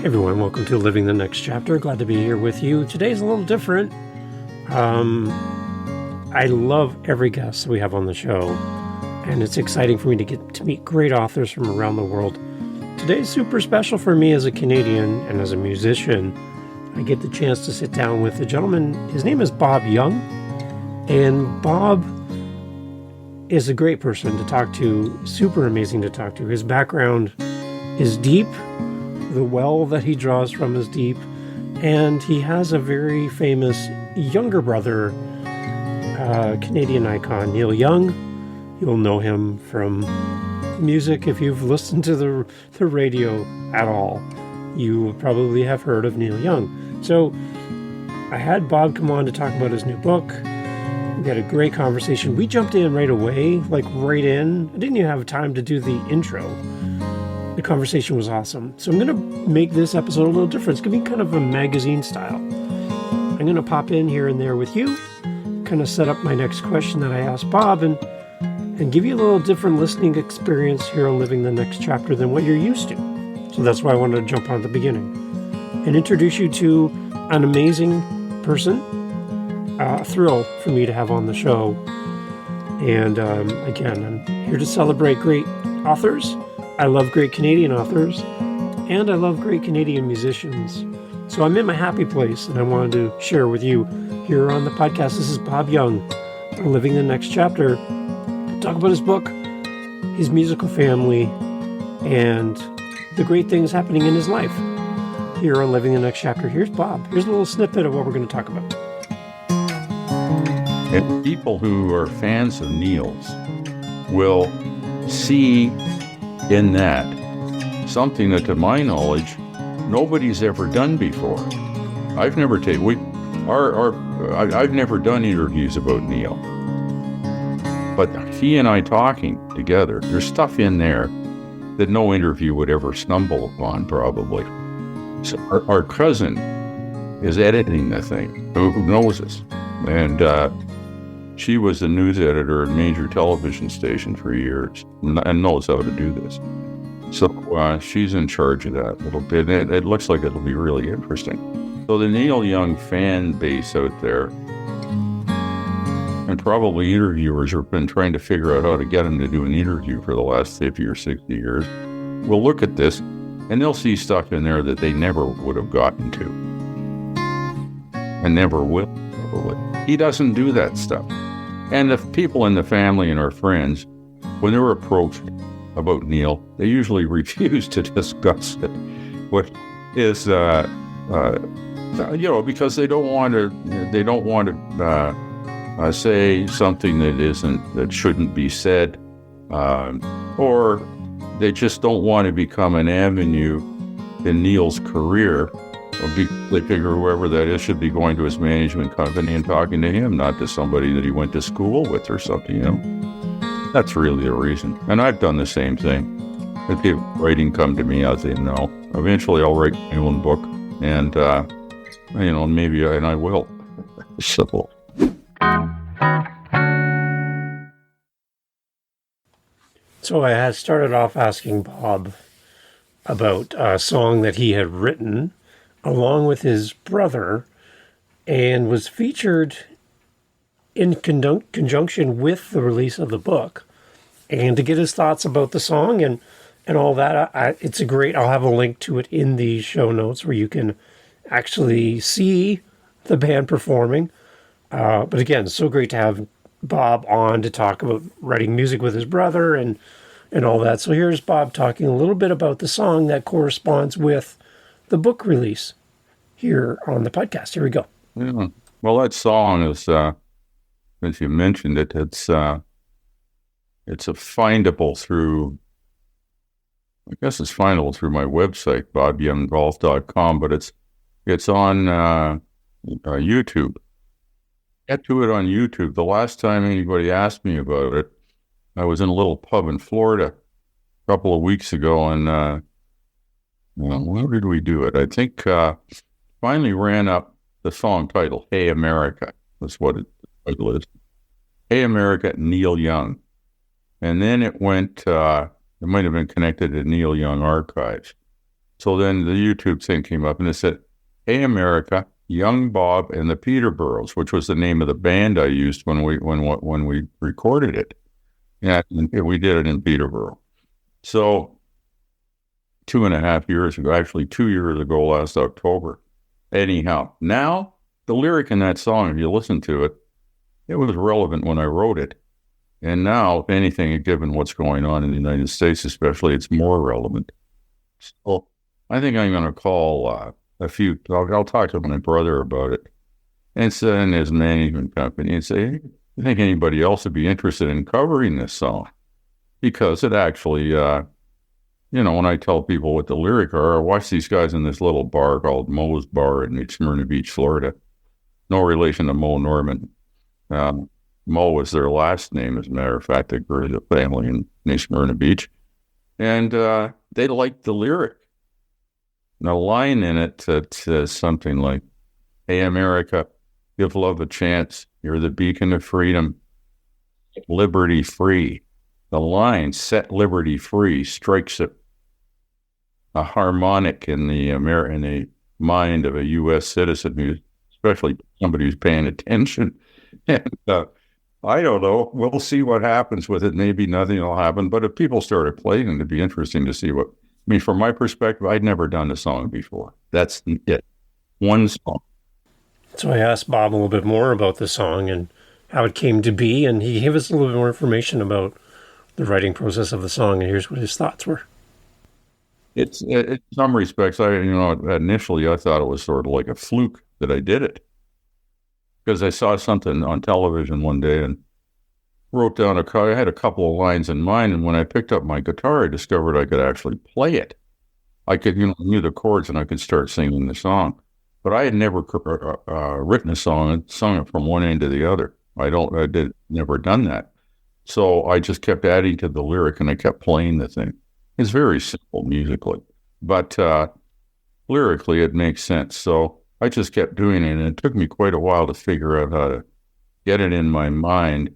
Hey everyone, welcome to Living the Next Chapter. Glad to be here with you. Today's a little different. I love every guest that we have on the show, and it's exciting for me to get to meet great authors from around the world. Today's super special for me as a Canadian and as a musician. I get the chance to sit down with a gentleman. His name is Bob Young, and Bob is a great person to talk to, super amazing to talk to. His background is deep. The well that he draws from is deep, and he has a very famous younger brother, Canadian icon, Neil Young. You'll know him from music if you've listened to the radio at all. You probably have heard of Neil Young. So I had Bob come on to talk about his new book. We had a great conversation. We jumped in right away, like right in. I didn't even have time to do the intro. The conversation was awesome. So I'm going to make this episode a little different. It's going to be kind of a magazine style. I'm going to pop in here and there with you, kind of set up my next question that I asked Bob, and give you a little different listening experience here on Living the Next Chapter than what you're used to. So that's why I wanted to jump on at the beginning and introduce you to an amazing person. A thrill for me to have on the show. And again, I'm here to celebrate great authors. I love great Canadian authors, and I love great Canadian musicians. So I'm in my happy place, and I wanted to share with you here on the podcast. This is Bob Young, Living the Next Chapter. Talk about his book, his musical family, and the great things happening in his life. Here on Living the Next Chapter, here's Bob. Here's a little snippet of what we're going to talk about. And people who are fans of Neil's will see in that something that, to my knowledge, nobody's ever done before. I've never I've never done interviews about Neil, but he and I talking together, there's stuff in there that no interview would ever stumble upon, probably. So our cousin is editing the thing, who knows us, and she was the news editor at a major television station for years and knows how to do this. So she's in charge of that a little bit. It looks like it'll be really interesting. So the Neil Young fan base out there, and probably interviewers have been trying to figure out how to get him to do an interview for the last 50 or 60 years, will look at this and they'll see stuff in there that they never would have gotten to. And never will, probably. He doesn't do that stuff. And the people in the family and our friends, when they're approached about Neil, they usually refuse to discuss it. What is, because they don't want to say something that shouldn't be said, or they just don't want to become an avenue in Neil's career. They figure whoever that is should be going to his management company and talking to him, not to somebody that he went to school with or something, That's really the reason. And I've done the same thing. If people writing come to me, I'll say no. Eventually I'll write my own book, and, maybe I will. Simple. So I had started off asking Bob about a song that he had written along with his brother, and was featured in conjunction with the release of the book, and to get his thoughts about the song and all that. I'll have a link to it in the show notes where you can actually see the band performing. But again, so great to have Bob on to talk about writing music with his brother and all that. So here's Bob talking a little bit about the song that corresponds with the book release here on the podcast. Here we go. Yeah. Well, that song is, as you mentioned it, it's a findable through, I guess it's findable through my website, bobyounggolf.com, but it's on YouTube. Get to it on YouTube. The last time anybody asked me about it, I was in a little pub in Florida a couple of weeks ago, and where did we do it? I think finally ran up the song title, Hey America. That's what the title is. Hey America, Neil Young. And then it went, it might have been connected to Neil Young Archives. So then the YouTube thing came up and it said, "Hey America, Young Bob and the Peterboroughs," which was the name of the band I used when we recorded it. Yeah, and we did it in Peterborough. So 2.5 years ago, actually 2 years ago, last October. Anyhow, now the lyric in that song, if you listen to it, it was relevant when I wrote it. And now, if anything, given what's going on in the United States, especially, it's more relevant. So I think I'm going to call I'll talk to my brother about it and his management company and say, "Hey, I think anybody else would be interested in covering this song?" Because it actually, when I tell people what the lyric are, I watch these guys in this little bar called Moe's Bar in Smyrna Beach, Florida. No relation to Moe Norman. Moe was their last name, as a matter of fact. They grew the family in Smyrna Beach. And they liked the lyric. And a line in it that says something like, "Hey, America, give love a chance. You're the beacon of freedom. Liberty free." The line, "set liberty free," strikes a harmonic in the mind of a U.S. citizen, especially somebody who's paying attention. And I don't know. We'll see what happens with it. Maybe nothing will happen. But if people started playing, it'd be interesting to see what. I mean, from my perspective, I'd never done a song before. That's it. One song. So I asked Bob a little bit more about the song and how it came to be, and he gave us a little bit more information about the writing process of the song, and here's what his thoughts were. It's in some respects, initially I thought it was sort of like a fluke that I did it, because I saw something on television one day and wrote down I had a couple of lines in mind, and when I picked up my guitar, I discovered I could actually play it. I could, knew the chords, and I could start singing the song. But I had never written a song and sung it from one end to the other. Never done that. So I just kept adding to the lyric, and I kept playing the thing. It's very simple musically, but lyrically it makes sense. So I just kept doing it, and it took me quite a while to figure out how to get it in my mind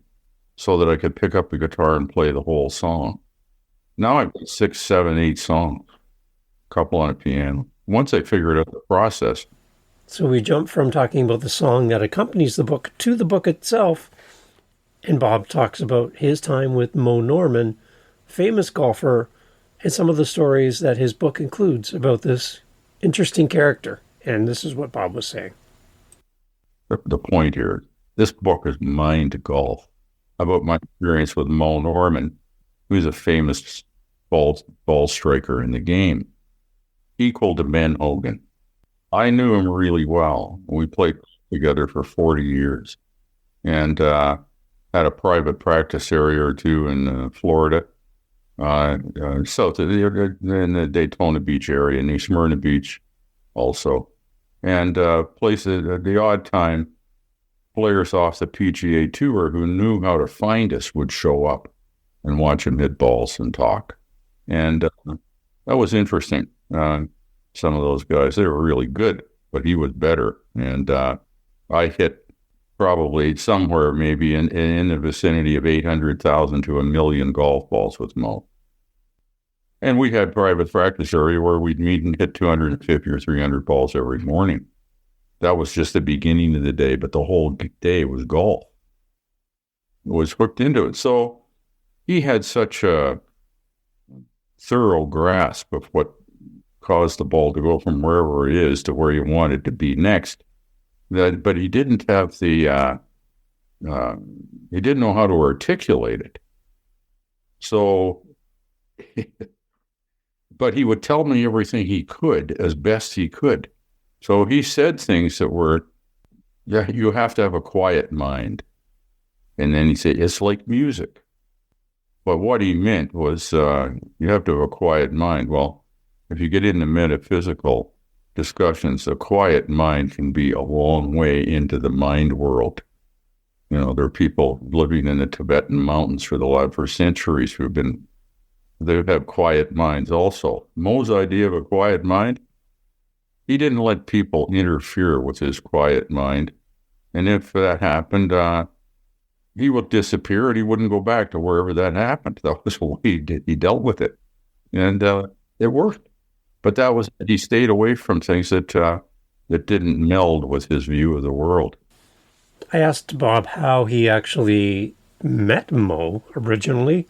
so that I could pick up the guitar and play the whole song. Now I've got 6, 7, 8 songs, a couple on a piano. Once I figured out the process. So we jump from talking about the song that accompanies the book to the book itself, and Bob talks about his time with Moe Norman, famous golfer, and some of the stories that his book includes about this interesting character. And this is what Bob was saying. The point here, this book is Mind Golf, about my experience with Moe Norman, who's a famous ball striker in the game, equal to Ben Hogan. I knew him really well. We played together for 40 years and had a private practice area or two in Florida, south of in the Daytona Beach area, near Smyrna Beach also. And places at the odd time, players off the PGA Tour who knew how to find us would show up and watch him hit balls and talk. And that was interesting. Some of those guys, they were really good, but he was better. And I hit probably somewhere maybe in the vicinity of 800,000 to 1 million golf balls with Moe. And we had private practice area where we'd meet and hit 250 or 300 balls every morning. That was just the beginning of the day, but the whole day was golf. It was hooked into it. So he had such a thorough grasp of what caused the ball to go from wherever it is to where he wanted to be next. But he didn't have he didn't know how to articulate it. So, but he would tell me everything he could as best he could. So he said things that were, you have to have a quiet mind. And then he said, it's like music. But what he meant was you have to have a quiet mind. Well, if you get into metaphysical discussions, a quiet mind can be a long way into the mind world. There are people living in the Tibetan mountains for centuries they have quiet minds also. Moe's idea of a quiet mind, he didn't let people interfere with his quiet mind. And if that happened, he would disappear and he wouldn't go back to wherever that happened. That was the way he dealt with it. And it worked. But he stayed away from things that didn't meld with his view of the world. I asked Bob how he actually met Moe originally,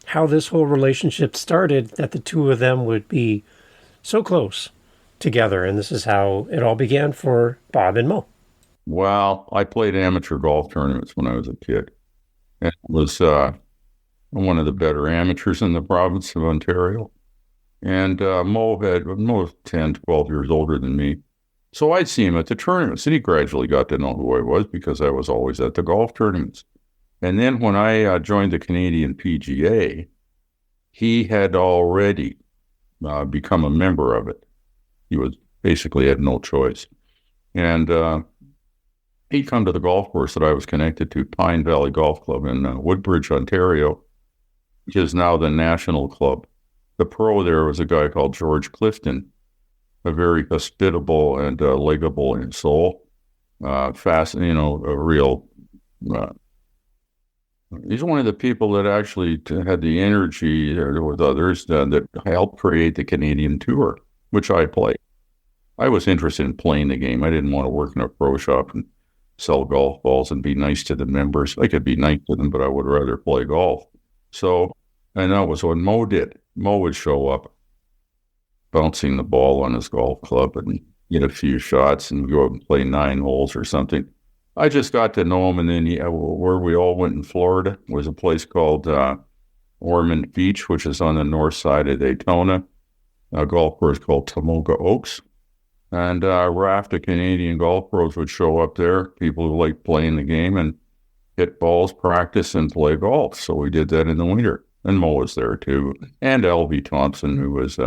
how this whole relationship started, that the two of them would be so close together. And this is how it all began for Bob and Moe. Well, I played amateur golf tournaments when I was a kid. And was one of the better amateurs in the province of Ontario. And Mo's 10, 12 years older than me. So I'd see him at the tournaments, and he gradually got to know who I was because I was always at the golf tournaments. And then when I joined the Canadian PGA, he had already become a member of it. He basically had no choice. And he'd come to the golf course that I was connected to, Pine Valley Golf Club in Woodbridge, Ontario, which is now the national club. The pro there was a guy called George Clifton, a very hospitable and likable in soul, a real. He's one of the people that actually had the energy with others that helped create the Canadian Tour, which I played. I was interested in playing the game. I didn't want to work in a pro shop and sell golf balls and be nice to the members. I could be nice to them, but I would rather play golf. So, and that was what Moe did. Moe would show up bouncing the ball on his golf club and get a few shots and go out and play 9 holes or something. I just got to know him, and then where we all went in Florida was a place called Ormond Beach, which is on the north side of Daytona, a golf course called Tomoka Oaks. And a raft of Canadian golf pros would show up there, people who liked playing the game and hit balls, practice, and play golf. So we did that in the winter. And Moe was there too. And L.V. Thompson, who was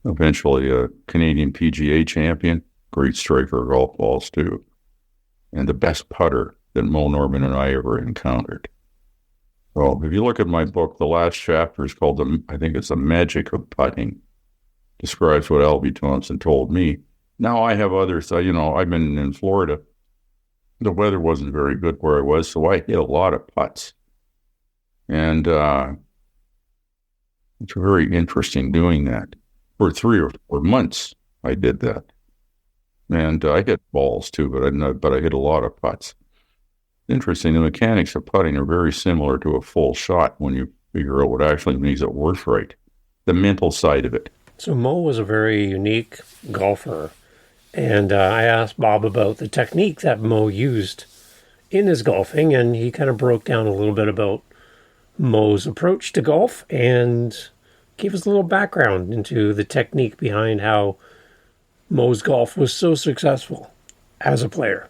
eventually a Canadian PGA champion, great striker of golf balls too. And the best putter that Moe Norman and I ever encountered. So if you look at my book, the last chapter is called, I think it's The Magic of Putting. Describes what L.B. Thompson told me. Now I have others, I've been in Florida. The weather wasn't very good where I was, so I hit a lot of putts. And it's very interesting doing that. For 3 or 4 months, I did that. And I hit balls too, but I hit a lot of putts. Interesting, the mechanics of putting are very similar to a full shot when you figure out what actually makes it work right. The mental side of it. So Moe was a very unique golfer, and I asked Bob about the technique that Moe used in his golfing, and he kind of broke down a little bit about Moe's approach to golf and gave us a little background into the technique behind how Moe's golf was so successful as a player.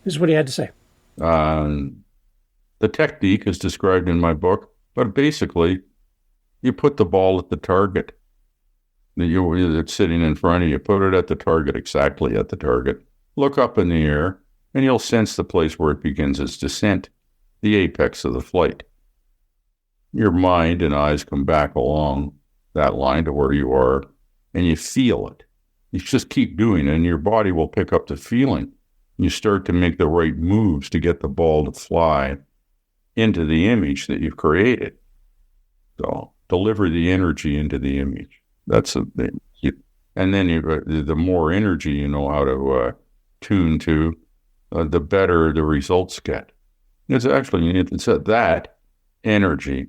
This is what he had to say. The technique is described in my book, but basically, you put the ball at the target. It's sitting in front of you. Put it at the target, exactly at the target. Look up in the air, and you'll sense the place where it begins its descent, the apex of the flight. Your mind and eyes come back along that line to where you are, and you feel it. You just keep doing it, and your body will pick up the feeling. You start to make the right moves to get the ball to fly into the image that you've created. So deliver the energy into the image. That's a thing. And then the more energy you know how to tune to, the better the results get. It's that energy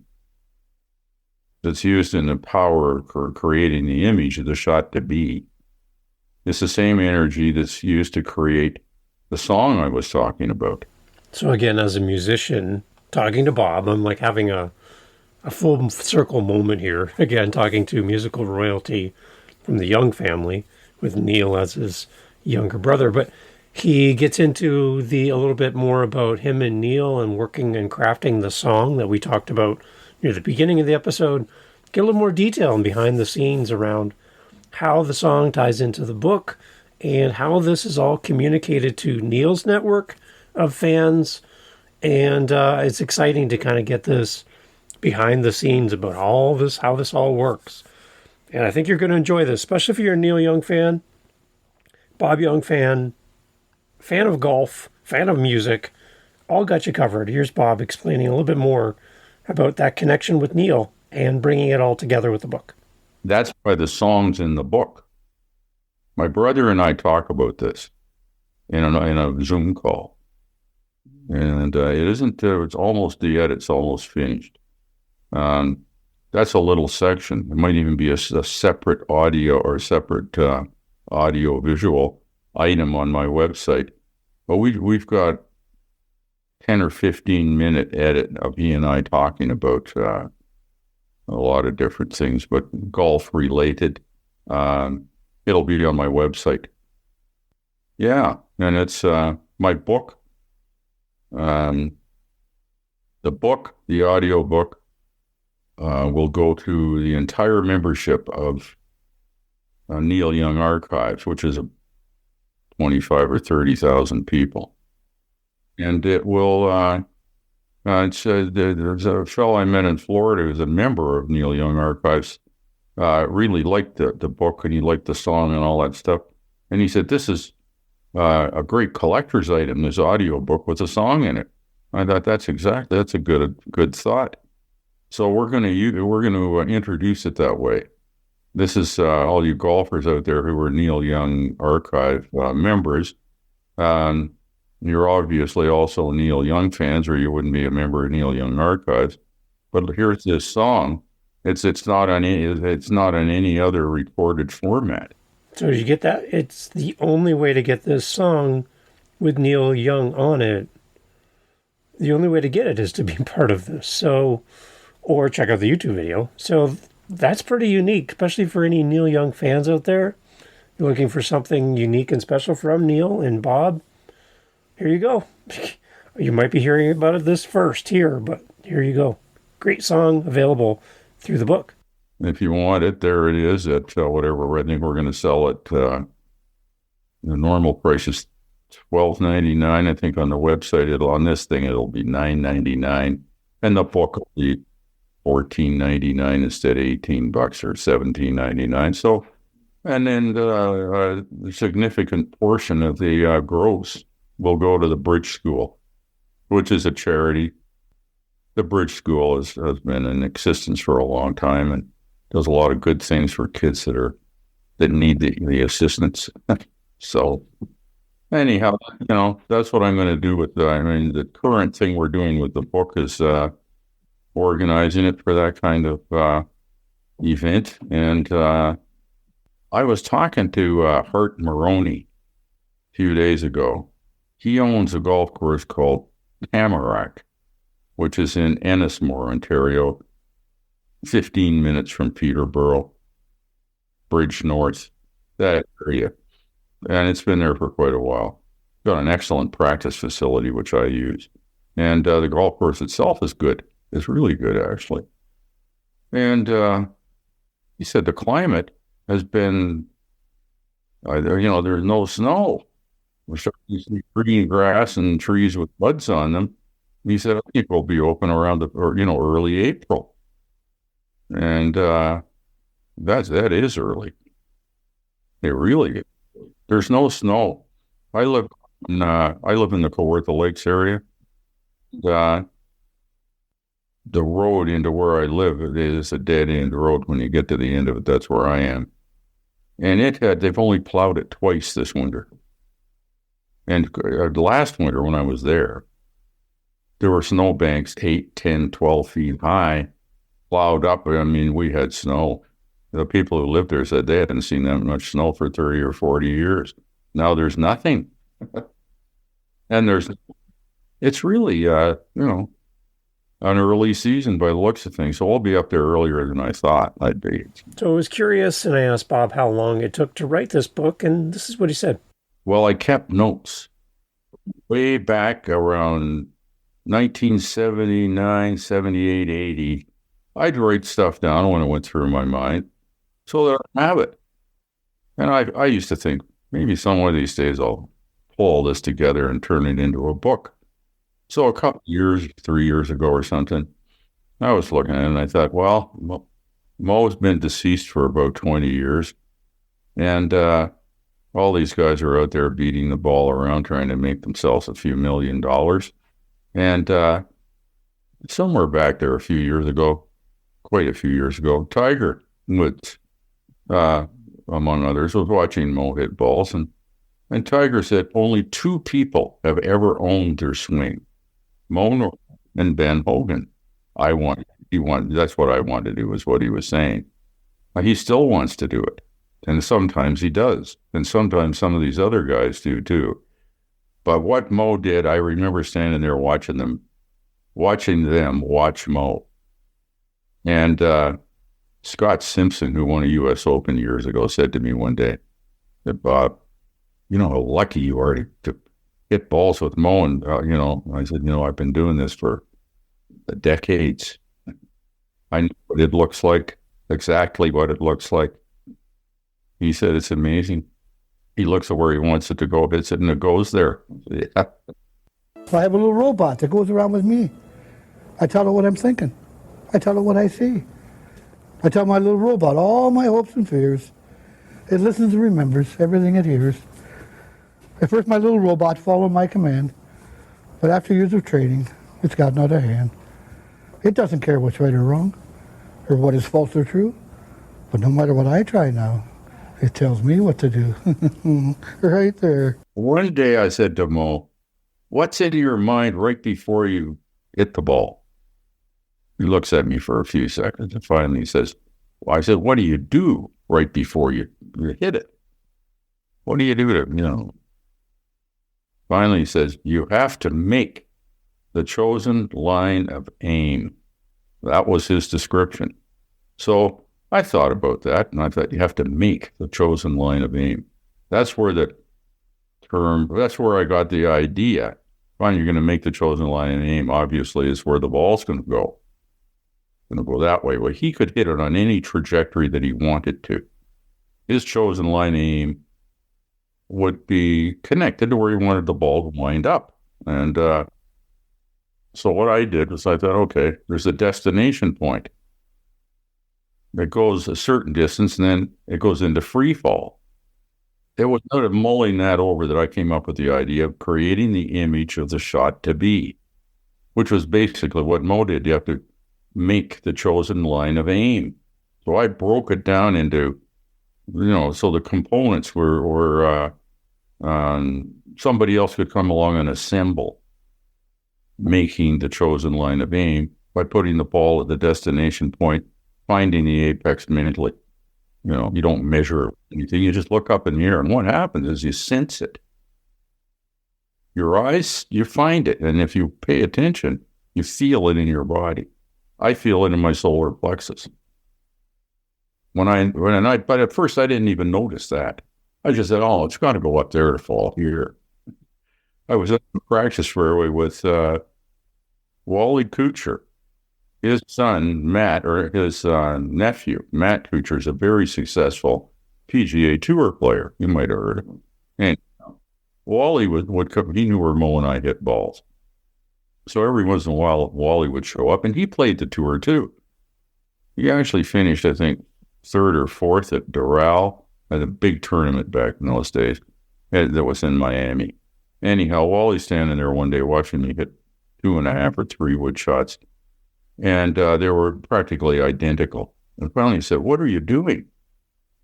that's used in the power for creating the image of the shot to be. It's the same energy that's used to create the song I was talking about. So again, as a musician, talking to Bob, I'm like having a full circle moment here. Again, talking to musical royalty from the Young family with Neil as his younger brother. But he gets into a little bit more about him and Neil and working and crafting the song that we talked about near the beginning of the episode. Get a little more detail and behind the scenes around how the song ties into the book and how this is all communicated to Neil's network of fans. And it's exciting to kind of get this behind the scenes about all this, how this all works. And I think you're going to enjoy this, especially if you're a Neil Young fan, Bob Young fan of golf, fan of music, all got you covered. Here's Bob explaining a little bit more about that connection with Neil and bringing it all together with the book. That's by the songs in the book. My brother and I talk about this in a Zoom call. And it isn't, it's almost yet, it's almost finished. That's a little section. It might even be a separate audio or separate audio visual item on my website. But we've got 10 or 15 minute edit of he and I talking about a lot of different things, but golf related. It'll be on my website. Yeah, and it's my book. The audio book, will go to the entire membership of Neil Young Archives, which is 25 or 30,000 people. And it will, there's a fellow I met in Florida who's a member of Neil Young Archives, really liked the book, and he liked the song and all that stuff. And he said, this is a great collector's item, this audio book with a song in it. I thought that's a good thought. So we're going to introduce it that way. This is all you golfers out there who are Neil Young Archive members. You're obviously also Neil Young fans, or you wouldn't be a member of Neil Young Archives. But here's this song. It's not on any other recorded format. So did you get that? It's the only way to get this song with Neil Young on it. The only way to get it is to be part of this. So, or check out the YouTube video. So that's pretty unique, especially for any Neil Young fans out there. You're looking for something unique and special from Neil and Bob. Here you go. You might be hearing about it this first here, but here you go. Great song available through the book. If you want it, there it is at whatever. I think we're going to sell it. The normal price is $12.99. I think on the website, on this thing, it'll be $9.99, and the book will be $14.99 instead of $18 or $17.99. So, and then a significant portion of the gross will go to the Bridge School, which is a charity. The Bridge School has been in existence for a long time and does a lot of good things for kids that need the assistance. So anyhow, that's what I'm going to do with the current thing we're doing with the book is organizing it for that kind of event. And I was talking to Hart Maroney a few days ago. He owns a golf course called Tamarack, which is in Ennismore, Ontario, 15 minutes from Peterborough, Bridge North, that area. And it's been there for quite a while. Got an excellent practice facility, which I use. And the golf course itself is good. It's really good, actually. And he said the climate has been, there's no snow. We're starting to see green grass and trees with buds on them. He said, I think we'll be open around early April. And that is early. There's no snow. I live in the Kawartha Lakes area. The road into where I live, it is a dead end road. When you get to the end of it, that's where I am. And they've only plowed it twice this winter. And last winter when I was there were snowbanks 8, 10, 12 feet high, plowed up. I mean, we had snow. The people who lived there said they hadn't seen that much snow for 30 or 40 years. Now there's nothing. And it's really, an early season by the looks of things. So I'll be up there earlier than I thought I'd be. So I was curious, and I asked Bob how long it took to write this book, and this is what he said. Well, I kept notes way back around 1979, 78, 80. I'd write stuff down when it went through my mind so that I have it. And I used to think, maybe some of these days I'll pull all this together and turn it into a book. So a couple years, 3 years ago or something, I was looking at it and I thought, well, Moe's been deceased for about 20 years. And all these guys are out there beating the ball around trying to make themselves a few $1 million. And somewhere back there quite a few years ago, Tiger Woods among others, was watching Moe hit balls, and Tiger said only two people have ever owned their swing, Moe Norman and Ben Hogan. That's what I wanted to do, is what he was saying. He still wants to do it. And sometimes he does. And sometimes some of these other guys do too. But what Moe did, I remember standing there watching them watch Moe. And Scott Simpson, who won a U.S. Open years ago, said to me one day that, Bob, you know how lucky you are to hit balls with Moe. And, I said, I've been doing this for decades. I know what it looks like, exactly what it looks like. He said, it's amazing. He looks at where he wants it to go, hits it, and it goes there. Yeah. I have a little robot that goes around with me. I tell her what I'm thinking. I tell her what I see. I tell my little robot all my hopes and fears. It listens and remembers everything it hears. At first, my little robot followed my command, but after years of training, it's gotten out of hand. It doesn't care what's right or wrong, or what is false or true, but no matter what I try now, it tells me what to do. Right there. One day I said to Moe, what's in your mind right before you hit the ball? He looks at me for a few seconds and finally he says, I said, what do you do right before you hit it? What do you do to, Finally he says, you have to make the chosen line of aim. That was his description. So I thought about that, and I thought you have to make the chosen line of aim. That's where that's where I got the idea. Fine, you're going to make the chosen line of aim, obviously, is where the ball's going to go. It's going to go that way. Well, he could hit it on any trajectory that he wanted to. His chosen line of aim would be connected to where he wanted the ball to wind up. And so what I did was I thought, okay, there's a destination point. It goes a certain distance, and then it goes into free fall. It was out of mulling that over that I came up with the idea of creating the image of the shot to be, which was basically what Moe did. You have to make the chosen line of aim. So I broke it down into, so the components were somebody else could come along and assemble making the chosen line of aim by putting the ball at the destination point, finding the apex mentally. You don't measure anything. You just look up in the air, and what happens is you sense it. Your eyes, you find it, and if you pay attention, you feel it in your body. I feel it in my solar plexus. But at first I didn't even notice that. I just said, "Oh, it's got to go up there to fall here." I was at the practice fairway with Wally Kuchar. His son, Matt, or his nephew, Matt Kuchar, is a very successful PGA Tour player. You might have heard of him. And Wally would come. He knew where Moe and I hit balls. So every once in a while, Wally would show up, and he played the tour too. He actually finished, I think, third or fourth at Doral at a big tournament back in those days that was in Miami. Anyhow, Wally's standing there one day watching me hit 2.5 or 3 wood shots. And they were practically identical. And finally he said, "What are you doing?"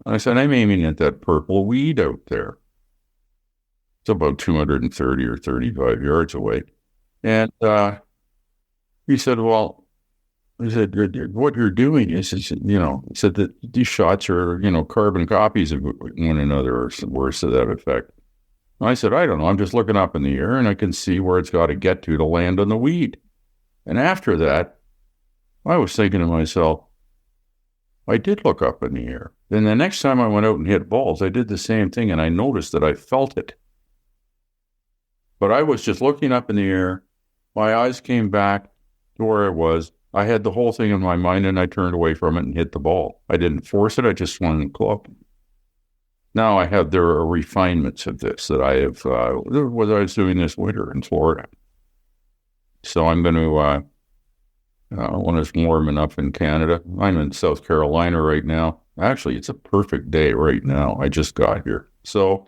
And I said, "I'm aiming at that purple weed out there." It's about 230 or 35 yards away. And he said, "Well," he said, "what you're doing is he said that these shots are, carbon copies of one another or worse to that effect." And I said, "I don't know. I'm just looking up in the air and I can see where it's got to get to land on the weed." And after that, I was thinking to myself, I did look up in the air. Then the next time I went out and hit balls, I did the same thing, and I noticed that I felt it. But I was just looking up in the air. My eyes came back to where I was. I had the whole thing in my mind, and I turned away from it and hit the ball. I didn't force it. I just swung the club. Now there are refinements of this that I have, what I was doing this winter in Florida. So I'm going to, when it's warm enough in Canada. I'm in South Carolina right now. Actually, it's a perfect day right now. I just got here. So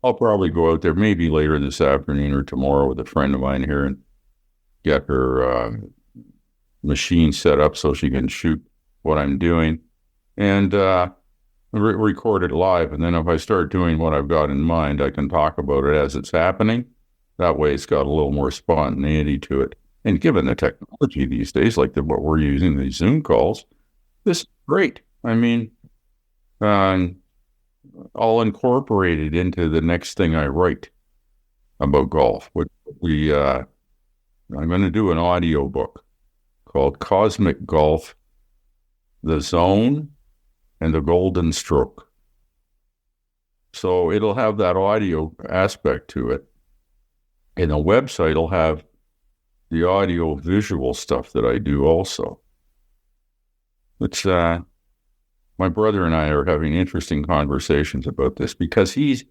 I'll probably go out there maybe later this afternoon or tomorrow with a friend of mine here and get her machine set up so she can shoot what I'm doing. And record it live, and then if I start doing what I've got in mind, I can talk about it as it's happening. That way it's got a little more spontaneity to it. And given the technology these days, like what we're using, these Zoom calls, this is great. I mean, I'll incorporate it into the next thing I write about golf. I'm going to do an audio book called Cosmic Golf, The Zone, and the Golden Stroke. So it'll have that audio aspect to it. And the website will have the audio visual stuff that I do also. It's my brother and I are having interesting conversations about this because he's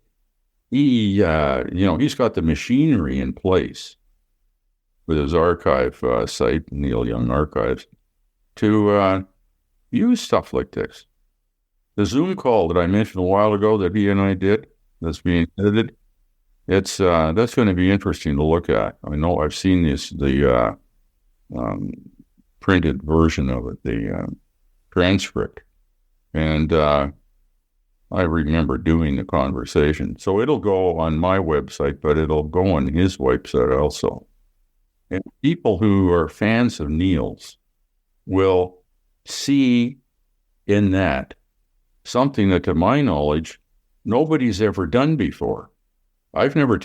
got the machinery in place with his archive site, Neil Young Archives, to use stuff like this. The Zoom call that I mentioned a while ago that he and I did, that's being edited, that's going to be interesting to look at. I know I've seen the printed version of it, the transcript, and I remember doing the conversation. So it'll go on my website, but it'll go on his website also. And people who are fans of Neil's will see in that something that, to my knowledge, nobody's ever done before. I've never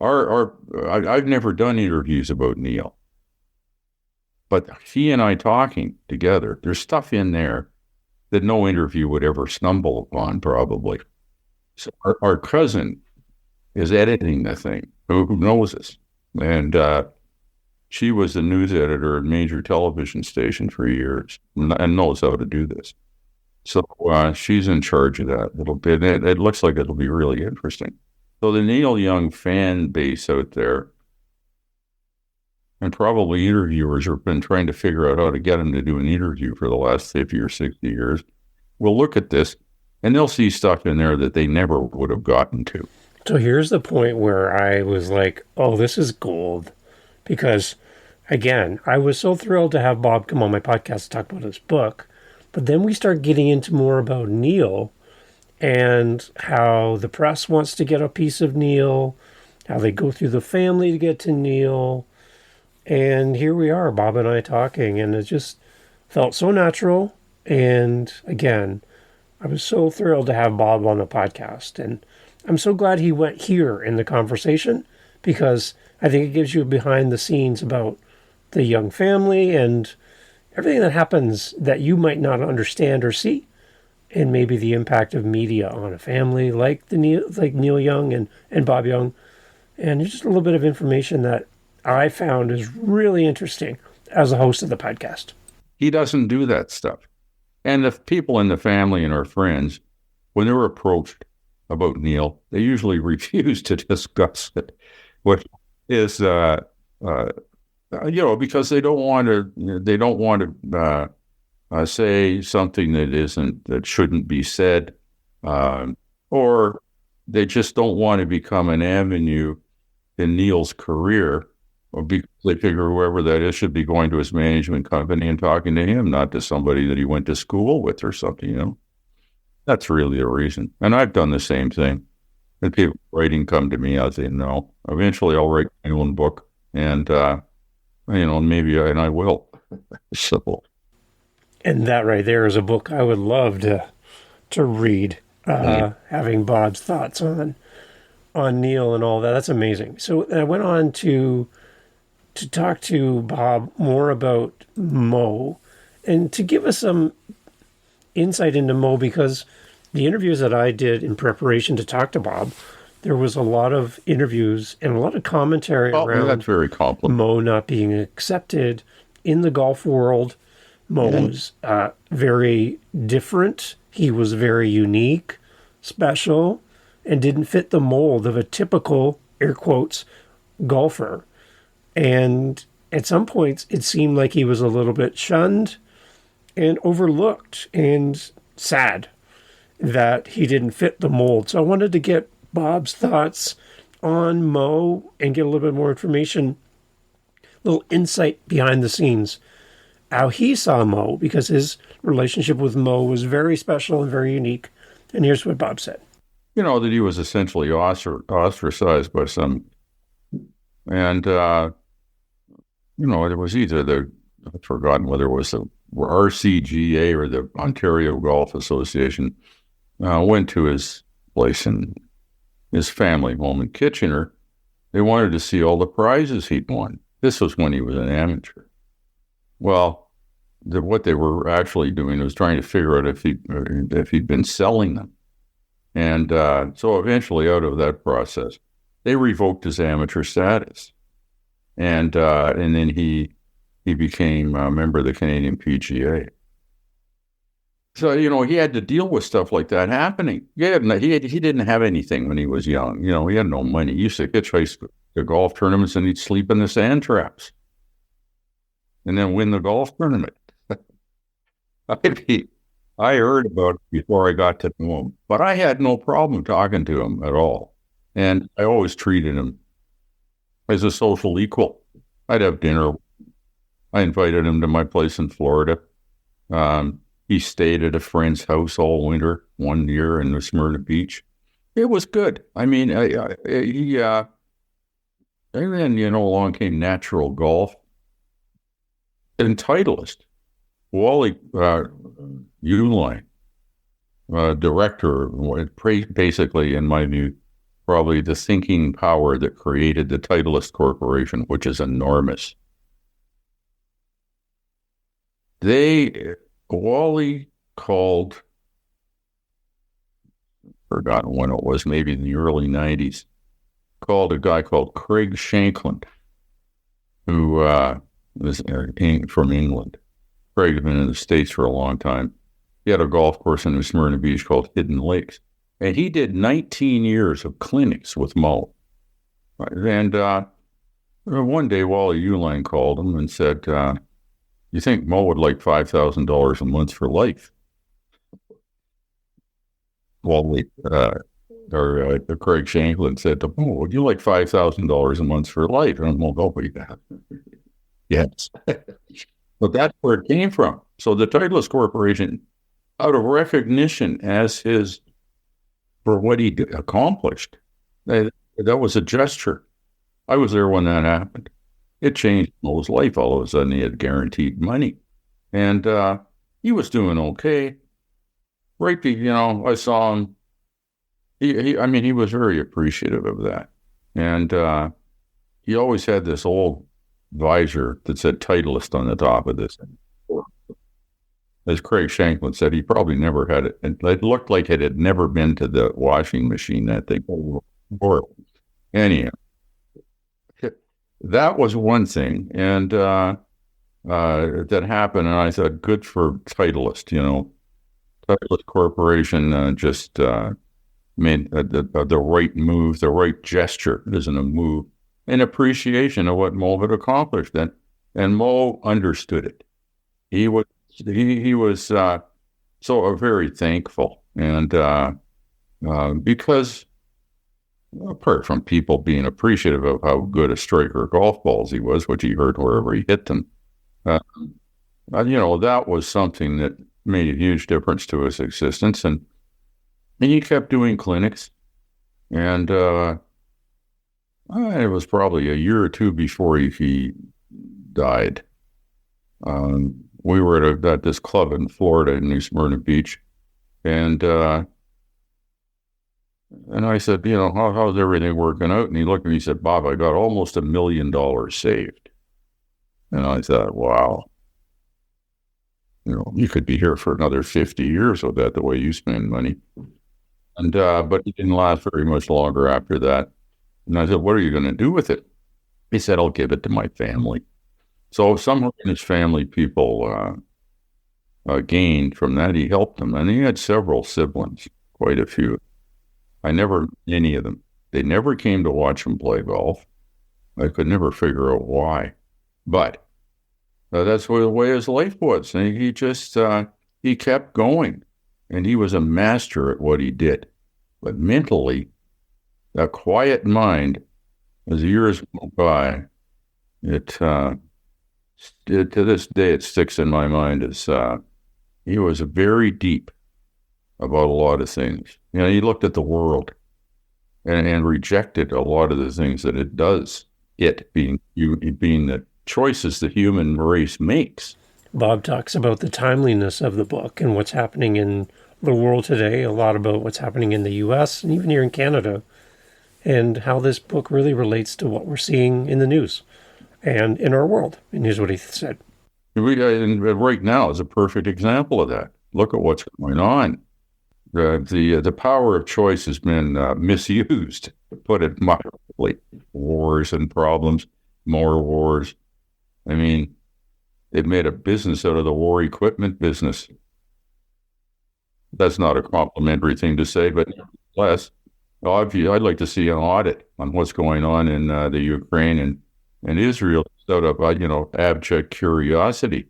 I've never done interviews about Neil, but he and I talking together, there's stuff in there that no interview would ever stumble upon, probably. So our cousin is editing the thing, who knows us, and she was the news editor at a major television station for years and knows how to do this. So she's in charge of that little bit. It looks like it'll be really interesting. So the Neil Young fan base out there, and probably interviewers have been trying to figure out how to get him to do an interview for the last 50 or 60 years, will look at this and they'll see stuff in there that they never would have gotten to. So here's the point where I was like, oh, this is gold. Because, again, I was so thrilled to have Bob come on my podcast to talk about his book. But then we start getting into more about Neil and how the press wants to get a piece of Neil, how they go through the family to get to Neil. And here we are, Bob and I talking, and it just felt so natural. And again, I was so thrilled to have Bob on the podcast. And I'm so glad he went here in the conversation, because I think it gives you behind the scenes about the Young family and everything that happens that you might not understand or see, and maybe the impact of media on a family like Neil Young and Bob Young. And just a little bit of information that I found is really interesting as a host of the podcast. He doesn't do that stuff. And the people in the family and our friends, when they're approached about Neil, they usually refuse to discuss it, which is, because they don't want to say something that shouldn't be said, or they just don't want to become an avenue in Neil's career, or they figure whoever that is should be going to his management company and talking to him, not to somebody that he went to school with or something. That's really the reason. And I've done the same thing. And people writing come to me, I'll say no. Eventually, I'll write my own book, and maybe I will. So. And that right there is a book I would love to read. Having Bob's thoughts on Neil and all that. That's amazing. So I went on to talk to Bob more about Moe, and to give us some insight into Moe, because the interviews that I did in preparation to talk to Bob, there was a lot of interviews and a lot of commentary around that's very complicated. Moe not being accepted in the golf world. Moe was very different. He was very unique, special, and didn't fit the mold of a typical, air quotes, golfer. And at some points, it seemed like he was a little bit shunned and overlooked, and sad that he didn't fit the mold. So I wanted to get Bob's thoughts on Moe and get a little bit more information, a little insight behind the scenes how he saw Moe, because his relationship with Moe was very special and very unique. And here's what Bob said. That he was essentially ostracized by some, and, it was either I've forgotten whether it was the RCGA or the Ontario Golf Association, went to his place in his family home in Kitchener. They wanted to see all the prizes he'd won. This was when he was an amateur. Well, what they were actually doing was trying to figure out if he'd been selling them. And so eventually, out of that process, they revoked his amateur status. And then he became a member of the Canadian PGA. So, he had to deal with stuff like that happening. He didn't have anything when he was young. He had no money. He used to hitchhike to golf tournaments, and he'd sleep in the sand traps and then win the golf tournament. I heard about it before I got to know him, but I had no problem talking to him at all. And I always treated him as a social equal. I'd have dinner. I invited him to my place in Florida. He stayed at a friend's house all winter, one year in Smyrna Beach. It was good. I mean, and then, along came natural golf and Titleist. Wally Uline, director, basically, in my view, probably the thinking power that created the Titleist Corporation, which is enormous. Wally called, forgotten when it was, maybe in the early 90s, called a guy called Craig Shankland, who was from England. Craig had been in the States for a long time. He had a golf course in Smyrna Beach called Hidden Lakes. And he did 19 years of clinics with Moe. And one day, Wally Uline called him and said, you think Moe would like $5,000 a month for life? Wally, Craig Shankland said to Moe, would you like $5,000 a month for life? And Moe, oh, yeah. Yes. But that's where it came from. So the Titleist Corporation, out of recognition for what he accomplished, that was a gesture. I was there when that happened. It changed Moe's life. All of a sudden, he had guaranteed money. And he was doing okay. I saw him. He was very appreciative of that. And he always had this old visor that said Titleist on the top of this. As Craig Shankland said, he probably never had it. And it looked like it had never been to the washing machine, that thing. Anyhow, that was one thing. And that happened. And I thought, good for Titleist, Titleist Corporation just made the right move, the right gesture. It isn't a move. In appreciation of what Moe had accomplished. And Moe understood it. He was so very thankful. And because, apart from people being appreciative of how good a striker of golf balls he was, which he heard wherever he hit them, that was something that made a huge difference to his existence. And he kept doing clinics. And it was probably a year or two before he died. We were at this club in Florida, in New Smyrna Beach, and I said, how's everything working out? And he looked at me and he said, Bob, I got almost $1 million saved. And I thought, wow, you could be here for another 50 years with that, the way you spend money. And but it didn't last very much longer after that. And I said, what are you going to do with it? He said, I'll give it to my family. So some of his family people gained from that. He helped them. And he had several siblings, quite a few. I never met any of them. They never came to watch him play golf. I could never figure out why. But that's the way his life was. And he just, he kept going. And he was a master at what he did. But mentally, a quiet mind, as the years went by, it to this day, it sticks in my mind as he was very deep about a lot of things. He looked at the world and rejected a lot of the things that it does, it being the choices the human race makes. Bob talks about the timeliness of the book and what's happening in the world today, a lot about what's happening in the U.S. and even here in Canada, and how this book really relates to what we're seeing in the news and in our world. And here's what he said. And right now is a perfect example of that. Look at what's going on. The power of choice has been misused, to put it mildly. Wars and problems, more wars. I mean, they've made a business out of the war equipment business. That's not a complimentary thing to say, but nevertheless, I'd like to see an audit on what's going on in the Ukraine and Israel out of abject curiosity.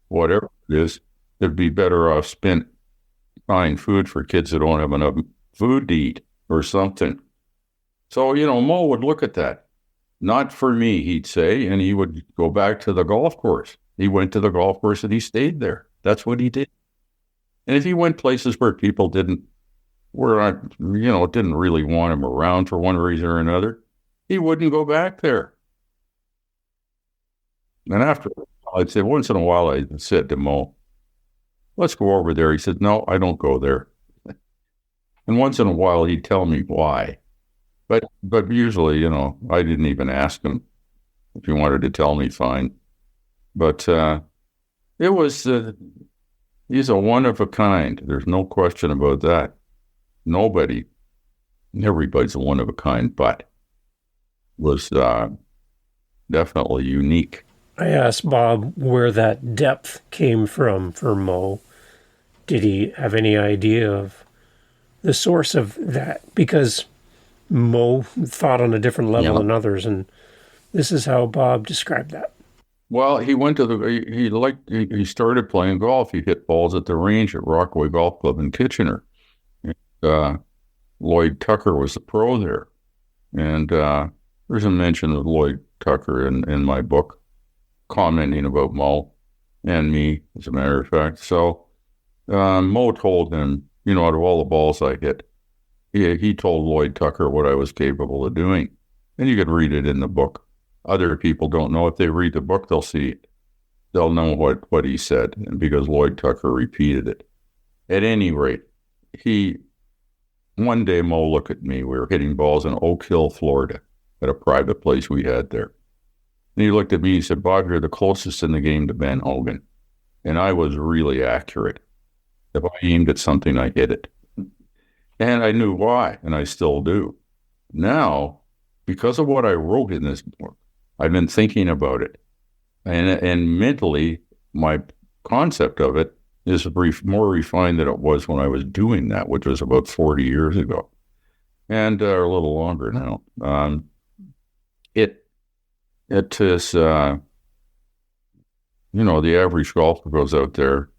Whatever it is, they'd be better off spent buying food for kids that don't have enough food to eat or something. So, Moe would look at that. Not for me, he'd say, and he would go back to the golf course. He went to the golf course and he stayed there. That's what he did. And if he went places where people didn't really want him around for one reason or another, he wouldn't go back there. And after, I'd say once in a while, I said to Moe, let's go over there. He said, no, I don't go there. And once in a while, he'd tell me why. But usually, I didn't even ask him. If he wanted to tell me, fine. But it was, he's a one of a kind. There's no question about that. Everybody's a one of a kind, but was definitely unique. I asked Bob where that depth came from for Moe. Did he have any idea of the source of that? Because Moe thought on a different level than others, and this is how Bob described that. Well, he went to he started playing golf. He hit balls at the range at Rockaway Golf Club in Kitchener. Lloyd Tucker was the pro there, and there's a mention of Lloyd Tucker in my book, commenting about Moe and me, as a matter of fact. So Moe told him, out of all the balls I hit, he told Lloyd Tucker what I was capable of doing. And you could read it in the book. Other people don't know. If they read the book, they'll see it. They'll know what he said, and because Lloyd Tucker repeated it. At any rate, one day Moe looked at me. We were hitting balls in Oak Hill, Florida, at a private place we had there. And he looked at me and he said, Bob, you're the closest in the game to Ben Hogan. And I was really accurate. If I aimed at something, I hit it. And I knew why, and I still do. Now, because of what I wrote in this book, I've been thinking about it. And mentally, my concept of it is more refined than it was when I was doing that, which was about 40 years ago. And a little longer now. It is, the average golfer goes out there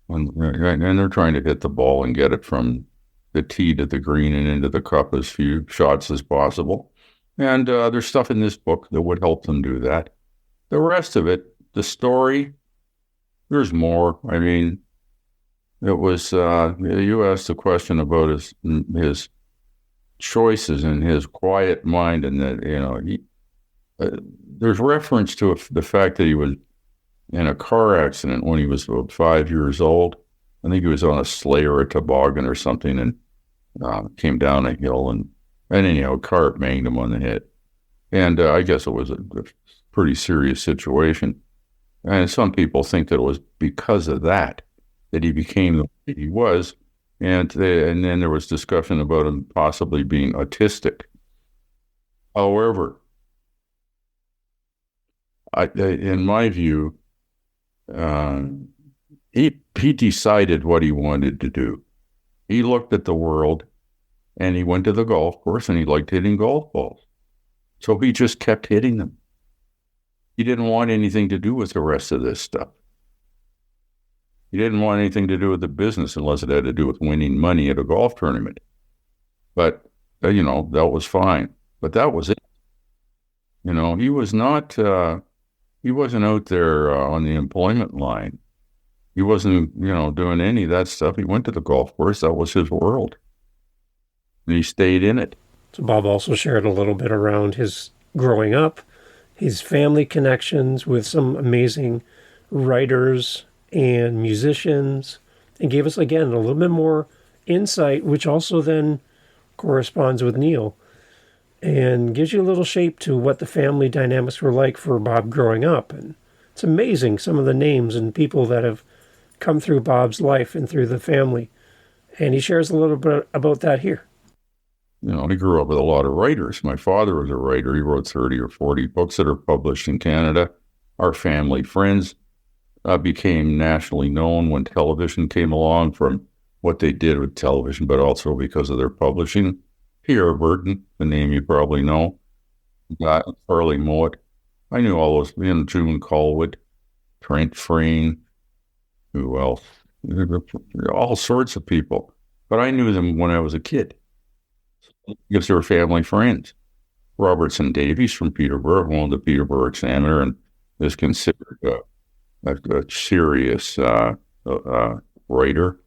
and they're trying to hit the ball and get it from the tee to the green and into the cup as few shots as possible. And there's stuff in this book that would help them do that. The rest of it, the There's more. I mean, it was, you asked the question about his choices and his quiet mind, and that, there's reference to the fact that he was in a car accident when he was about 5 years old. I think he was on a sleigh or a toboggan or something, and came down a hill, and anyhow, a car banged him on the head. And I guess it was a pretty serious situation. And some people think that it was because of that he became the way he was. And then there was discussion about him possibly being autistic. However, in my view, he decided what he wanted to do. He looked at the world, and he went to the golf course, and he liked hitting golf balls. So he just kept hitting them. He didn't want anything to do with the rest of this stuff. He didn't want anything to do with the business unless it had to do with winning money at a golf tournament. But, that was fine. But that was it. He was not He wasn't out there on the employment line. He wasn't, doing any of that stuff. He went to the golf course. That was his world. And he stayed in it. So Bob also shared a little bit around his growing up, his family connections with some amazing writers and musicians, and gave us, again, a little bit more insight, which also then corresponds with Neil and gives you a little shape to what the family dynamics were like for Bob growing up. And it's amazing, some of the names and people that have come through Bob's life and through the family. And he shares a little bit about that here. He grew up with a lot of writers. My father was a writer. He wrote 30 or 40 books that are published in Canada. Our family friends became nationally known when television came along, from what they did with television, but also because of their publishing. Pierre Burton, the name you probably know, Farley Mowat. I knew all those, June Colwood, Trent Frayne, who else? All sorts of people. But I knew them when I was a kid, because they were family friends. Robertson Davies from Peterborough, won the Peterborough Examiner, and is considered a serious writer.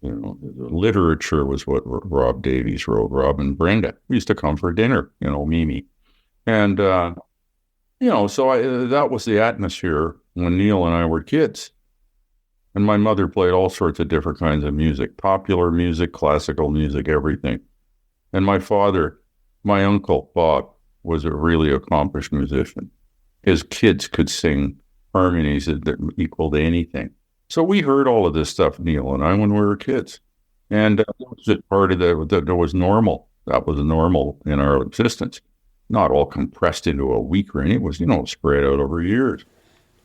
Literature was what Rob Davies wrote. Rob and Brenda used to come for dinner, Mimi. And, so that was the atmosphere when Neil and I were kids. And my mother played all sorts of different kinds of music, popular music, classical music, everything. And my father, my uncle, Bob, was a really accomplished musician. His kids could sing harmonies that equaled anything. So we heard all of this stuff, Neil and I, when we were kids. And that was just part of that was normal. That was normal in our existence. Not all compressed into a week or anything. It was, spread out over years.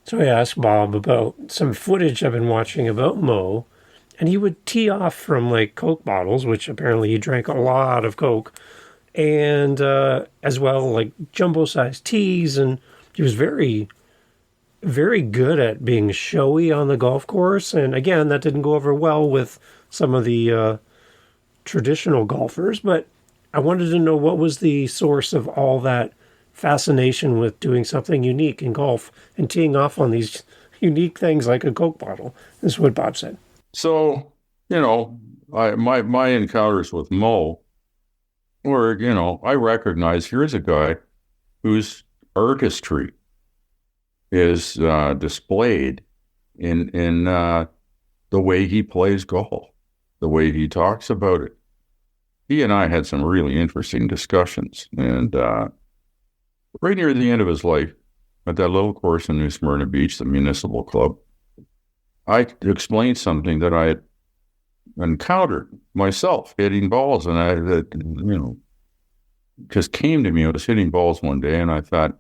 So I asked Bob about some footage I've been watching about Moe, and he would tee off from like Coke bottles, which apparently he drank a lot of Coke, and as well like jumbo-sized teas, and he was very, very good at being showy on the golf course. And again, that didn't go over well with some of the traditional golfers, but I wanted to know what was the source of all that fascination with doing something unique in golf and teeing off on these unique things like a Coke bottle. This is what Bob said. So, my encounters with Moe were, I recognize here's a guy whose artistry is displayed in the way he plays golf, the way he talks about it. He and I had some really interesting discussions, and right near the end of his life, at that little course in New Smyrna Beach, the municipal club, I explained something that I had encountered myself, hitting balls, and I just came to me. I was hitting balls one day, and I thought,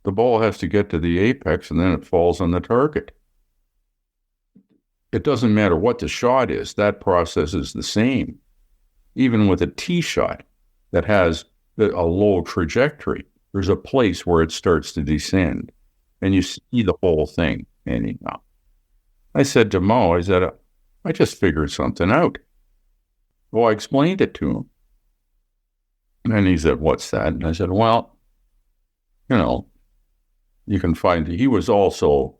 the ball has to get to the apex, and then it falls on the target. It doesn't matter what the shot is. That process is the same. Even with a tee shot that has a low trajectory, there's a place where it starts to descend, and you see the whole thing. Anyhow, I said to Moe, I just figured something out. Well, I explained it to him. And he said, what's that? And I said, well, you can find, he was also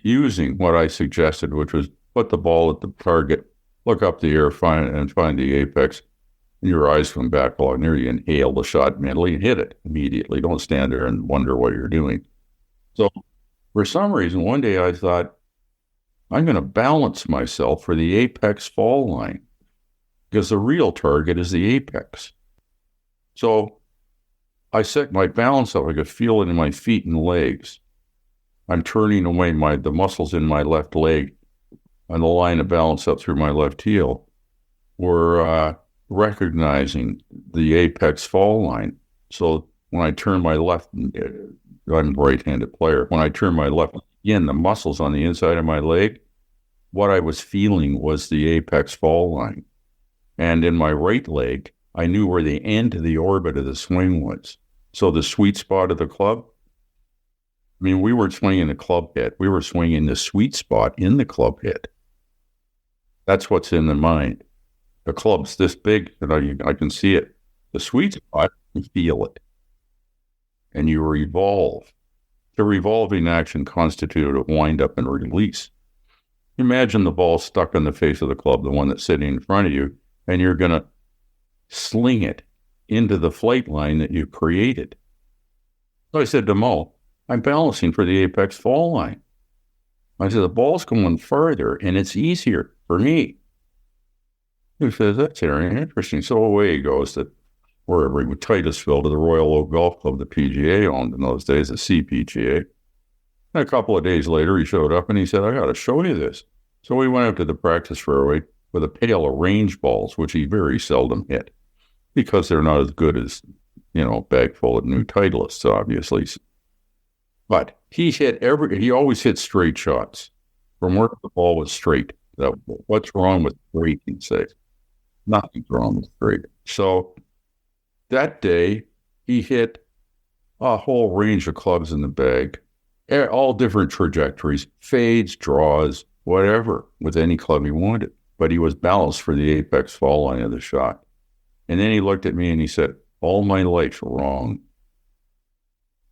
using what I suggested, which was put the ball at the target, look up the air, find the apex, and your eyes come back along there. You inhale the shot mentally and hit it immediately. Don't stand there and wonder what you're doing. So for some reason, one day I thought, I'm going to balance myself for the apex fall line, because the real target is the apex. So I set my balance up. I could feel it in my feet and legs. I'm turning away the muscles in my left leg on the line of balance up through my left heel were recognizing the apex fall line. So when I turn my left, I'm a right-handed player. When I turn my left in, the muscles on the inside of my leg, what I was feeling was the apex fall line. And in my right leg, I knew where the end of the orbit of the swing was. So the sweet spot of the club, we weren't swinging the club head. We were swinging the sweet spot in the club head. That's what's in the mind. The club's this big that I can see it. The sweet spot, I can feel it. and you revolve. The revolving action constituted a wind-up and release. Imagine the ball stuck on the face of the club, the one that's sitting in front of you, and you're going to sling it into the flight line that you created. So I said to Moe, I'm balancing for the apex fall line. I said, the ball's going further, and it's easier for me. He says, that's very interesting. So away he goes to wherever he would Titusville to the Royal Oak Golf Club, the PGA owned in those days, the CPGA. And a couple of days later, he showed up and he said, I got to show you this. So we went up to the practice fairway with a pail of range balls, which he very seldom hit because they're not as good as, bag full of new Titleists, obviously. But he always hit straight shots from where the ball was straight. What's wrong with straight, he'd say. Nothing's wrong with straight. So that day, he hit a whole range of clubs in the bag, all different trajectories, fades, draws, whatever, with any club he wanted. But he was balanced for the apex fall line of the shot. And then he looked at me and he said, all my life wrong.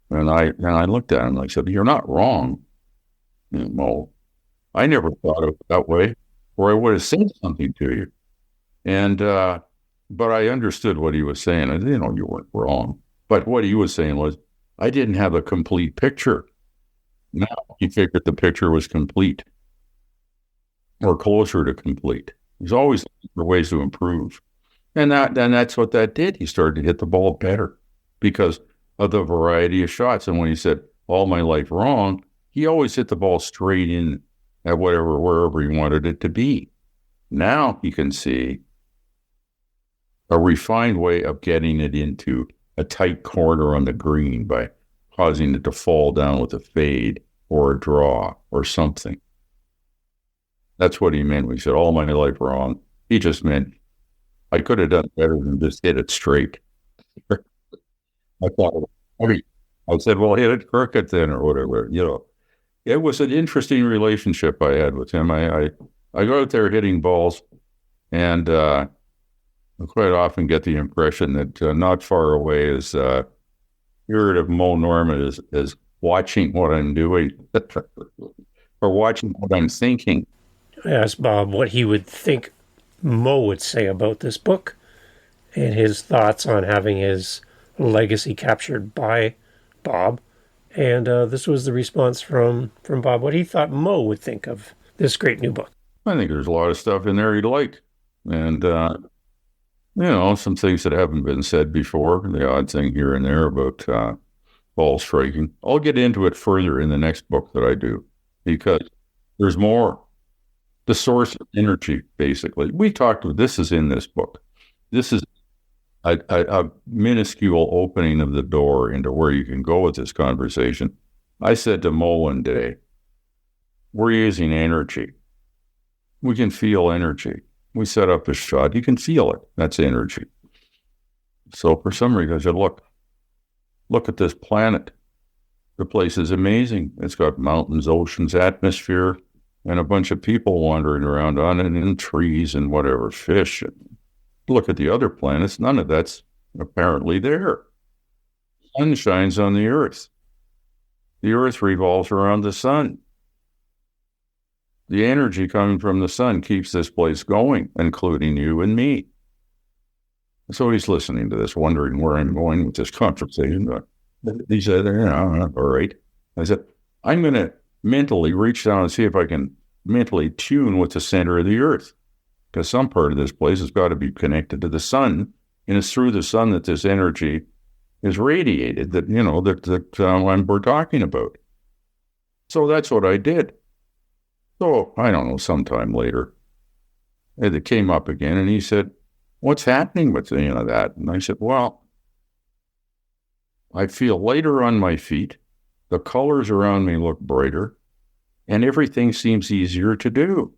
And I looked at him and I said, you're not wrong, Mo. I never thought of it that way, or I would have said something to you. And, but I understood what he was saying. You weren't wrong. But what he was saying was, I didn't have a complete picture. Now he figured the picture was complete or closer to complete. He's always looking for ways to improve. And that's what that did. He started to hit the ball better because of the variety of shots. And when he said, all my life wrong, he always hit the ball straight in at wherever he wanted it to be. Now he can see a refined way of getting it into a tight corner on the green by causing it to fall down with a fade or a draw or something. That's what he meant when he said, all my life wrong. He just meant, I could have done better than just hit it straight. I said, well, hit it crooked then or whatever. It was an interesting relationship I had with him. I go out there hitting balls, and I quite often get the impression that not far away is spirit of Moe Norman is watching what I'm doing or watching what I'm thinking. I asked Bob what he would think Moe would say about this book and his thoughts on having his legacy captured by Bob. And this was the response from Bob, what he thought Moe would think of this great new book. I think there's a lot of stuff in there he'd like. And, some things that haven't been said before, the odd thing here and there about ball striking. I'll get into it further in the next book that I do because there's more. The source of energy, basically. We talked about this is in this book. This is a minuscule opening of the door into where you can go with this conversation. I said to Moe one day, we're using energy. We can feel energy. We set up a shot. You can feel it. That's energy. So for some reason, I said, look at this planet. The place is amazing. It's got mountains, oceans, atmosphere, and a bunch of people wandering around on it, and trees and whatever, fish. Look at the other planets. None of that's apparently there. The sun shines on the Earth. The Earth revolves around the sun. The energy coming from the sun keeps this place going, including you and me. So he's listening to this, wondering where I'm going with this conversation. He said, all right. I said, I'm going to mentally reach down and see if I can mentally tune with the center of the Earth, because some part of this place has got to be connected to the sun, and it's through the sun that this energy is radiated that we're talking about. So that's what I did. So I don't know, sometime later, it came up again, and he said, what's happening with that? And I said, well, I feel lighter on my feet. The colors around me look brighter, and everything seems easier to do.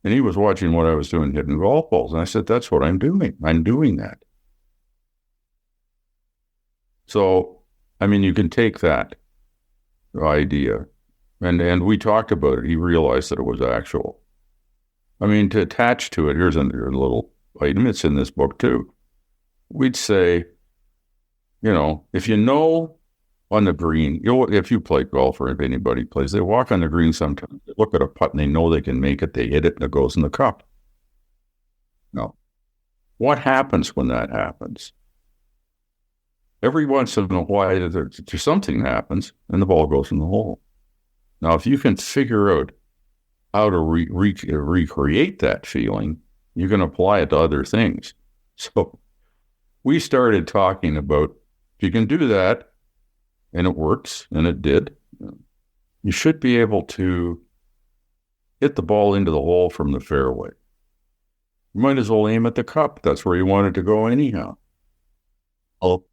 And he was watching what I was doing, hitting golf balls. And I said, that's what I'm doing. I'm doing that. So, you can take that idea. And we talked about it. He realized that it was actual. To attach to it, here's a little item. It's in this book, too. We'd say, if you know on the green, if you play golf or if anybody plays, they walk on the green sometimes, they look at a putt and they know they can make it, they hit it and it goes in the cup. Now, what happens when that happens? Every once in a while, there's something happens and the ball goes in the hole. Now, if you can figure out how to recreate that feeling, you can apply it to other things. So we started talking about, if you can do that, and it works, and it did, you should be able to hit the ball into the hole from the fairway. You might as well aim at the cup. That's where you want it to go anyhow. Oh,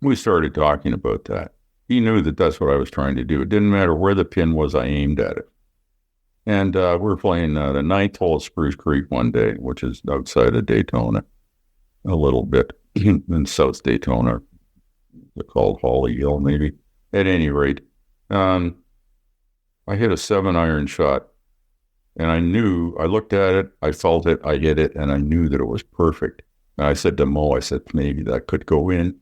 we started talking about that. He knew that that's what I was trying to do. It didn't matter where the pin was, I aimed at it. And we were playing the ninth hole at Spruce Creek one day, which is outside of Daytona, a little bit in South Daytona. They're called Holly Hill, maybe. At any rate, I hit a 7-iron shot, and I looked at it, I felt it, I hit it, and I knew that it was perfect. And I said to Moe, maybe that could go in,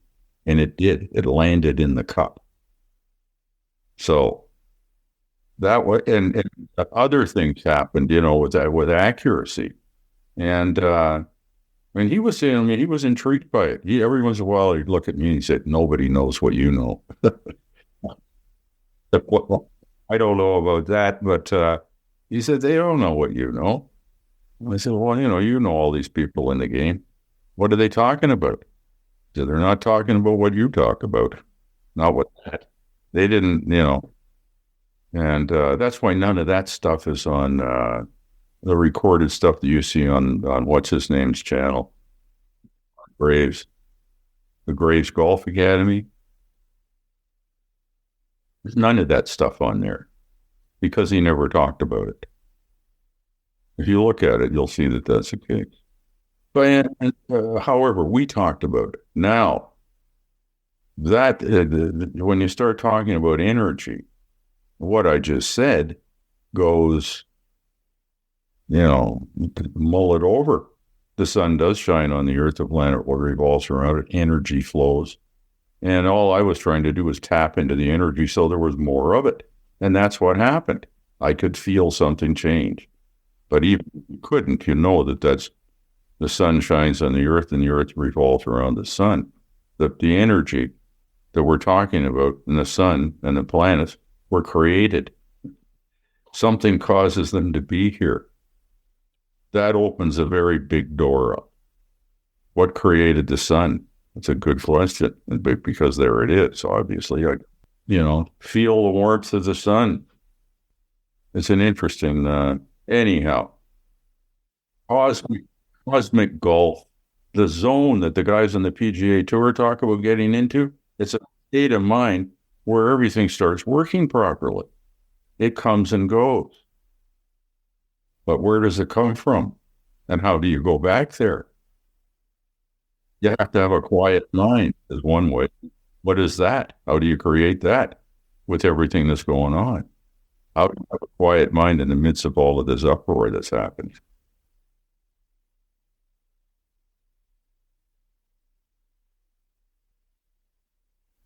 and it did. It landed in the cup. So that was, and other things happened, with accuracy. And he was saying, he was intrigued by it. Every once in a while, he'd look at me and he said, "Nobody knows what you know." Well, I don't know about that, but he said, "They don't know what you know." And I said, "Well, you know all these people in the game. What are they talking about?" He said, "They're not talking about what you talk about. Not what that. They didn't, And that's why none of that stuff is on the recorded stuff that you see on what's his name's channel, Graves, the Graves Golf Academy. There's none of that stuff on there because he never talked about it. If you look at it, you'll see that that's the case. But however, we talked about it. Now, that when you start talking about energy, what I just said goes, mull it over. The sun does shine on the earth, the planet revolves around it, energy flows. And all I was trying to do was tap into the energy so there was more of it. And that's what happened. I could feel something change. But even if you couldn't, that's the sun shines on the earth and the earth revolves around the sun. The energy that we're talking about in the sun and the planets were created. Something causes them to be here. That opens a very big door up. What created the sun? That's a good question, because there it is, obviously. Feel the warmth of the sun. It's an interesting, anyhow. Cosmic golf, the zone that the guys on the PGA Tour talk about getting into, it's a state of mind where everything starts working properly. It comes and goes. But where does it come from? And how do you go back there? You have to have a quiet mind is one way. What is that? How do you create that with everything that's going on? How do you have a quiet mind in the midst of all of this uproar that's happening?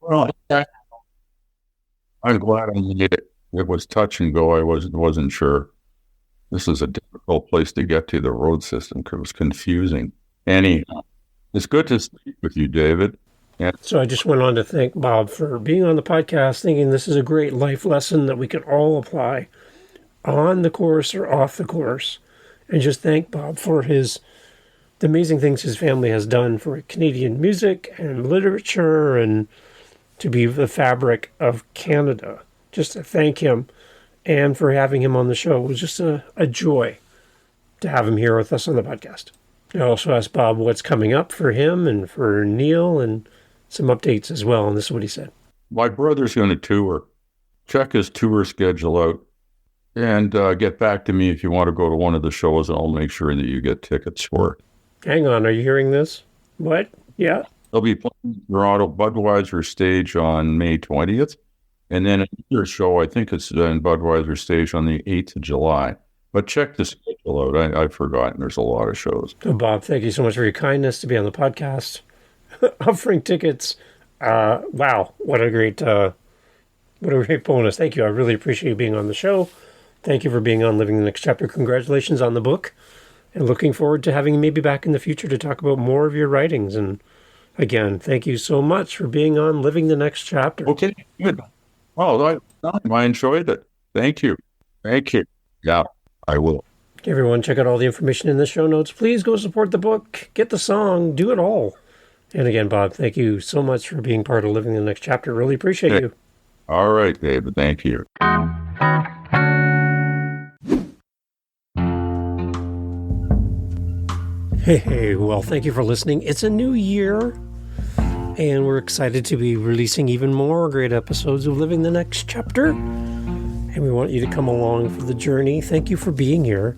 Well, I'm glad I made it. It was touch and go. I wasn't sure. This is a difficult place to get to, the road system, because it was confusing. Anyhow, it's good to speak with you, David. And So I just went on to thank Bob for being on the podcast, thinking this is a great life lesson that we can all apply on the course or off the course. And just thank Bob for the amazing things his family has done for Canadian music and literature and to be the fabric of Canada. Just to thank him and for having him on the show. It was just a joy to have him here with us on the podcast. I also asked Bob what's coming up for him and for Neil and some updates as well, and this is what he said. my brother's going to tour. Check his tour schedule out and get back to me if you want to go to one of the shows, and I'll make sure that you get tickets for it. Hang on, are you hearing this? What? Yeah. They'll be playing Toronto Budweiser stage on May 20th. And then another show, I think it's in Budweiser stage on the 8th of July. But check the schedule out. I've forgotten. There's a lot of shows. So Bob, thank you so much for your kindness to be on the podcast. offering tickets. Wow, what a great bonus. Thank you. I really appreciate you being on the show. Thank you for being on Living the Next Chapter. Congratulations on the book. And looking forward to having you maybe back in the future to talk about more of your writings. And again, thank you so much for being on Living the Next Chapter. Okay, good. Well, I enjoyed it. Thank you. Thank you. Yeah, I will. Everyone, check out all the information in the show notes. Please go support the book, get the song, do it all. And again, Bob, thank you so much for being part of Living the Next Chapter. Really appreciate you. All right, David. Thank you. Hey, well, thank you for listening. It's a new year, and we're excited to be releasing even more great episodes of Living the Next Chapter. And we want you to come along for the journey. Thank you for being here.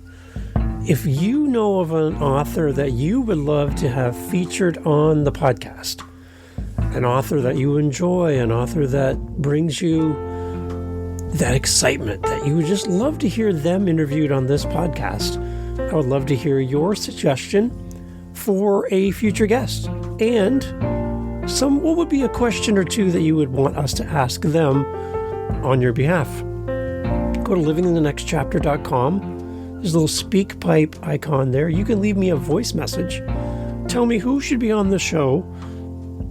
If you know of an author that you would love to have featured on the podcast, an author that you enjoy, an author that brings you that excitement, that you would just love to hear them interviewed on this podcast, I would love to hear your suggestion for a future guest. And what would be a question or two that you would want us to ask them on your behalf? Go to livinginthenextchapter.com. There's a little speak pipe icon there. You can leave me a voice message. Tell me who should be on the show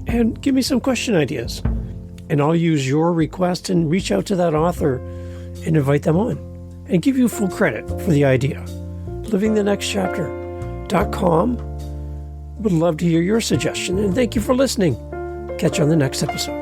and give me some question ideas. And I'll use your request and reach out to that author and invite them on and give you full credit for the idea. livingthenextchapter.com. Would love to hear your suggestion, and thank you for listening. Catch you on the next episode.